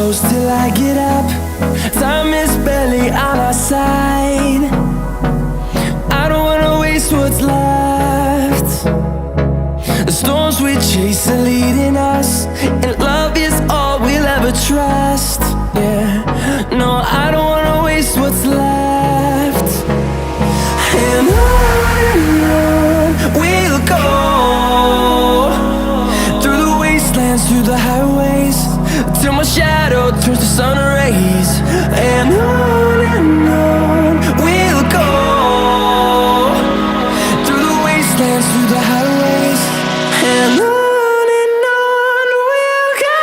close till I get up. Time is barely on our side. I don't wanna waste what's left. The storms we chase are leading us, and love is all we'll ever trust. Yeah, no, I don't wanna waste what's left. And on we'll go, through the wastelands, through the highways, till my shadow turns to sun rays. And on we'll go, through the wastelands, through the highways, and on we'll go.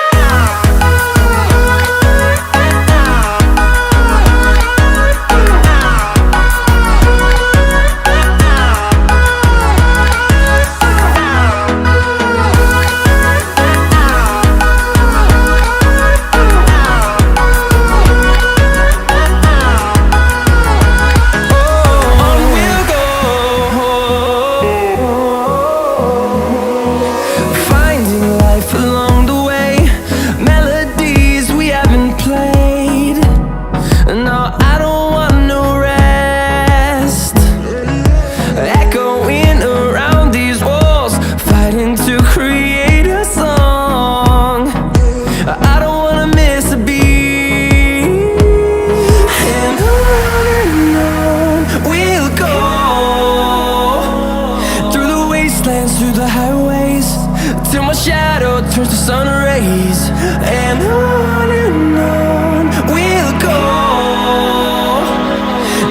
Along the way, melodies we haven't played. No, I don't want no rest. Echoing around these walls, fighting to create a song. I don't wanna miss a beat. And on we'll go, through the wastelands, through the highways, till my shadow turns to sun rays. And on we'll go,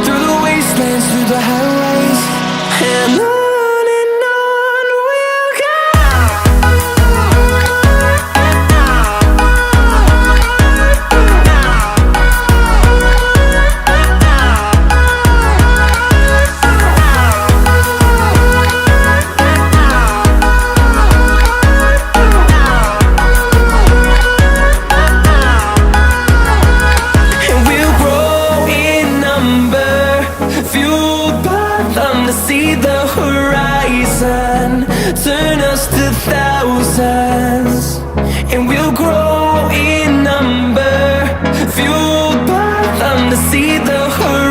through the wastelands, through the highways, and on we'll go. See the horizon turn us to thousands, and we'll grow in number, fueled by them to see the horizon.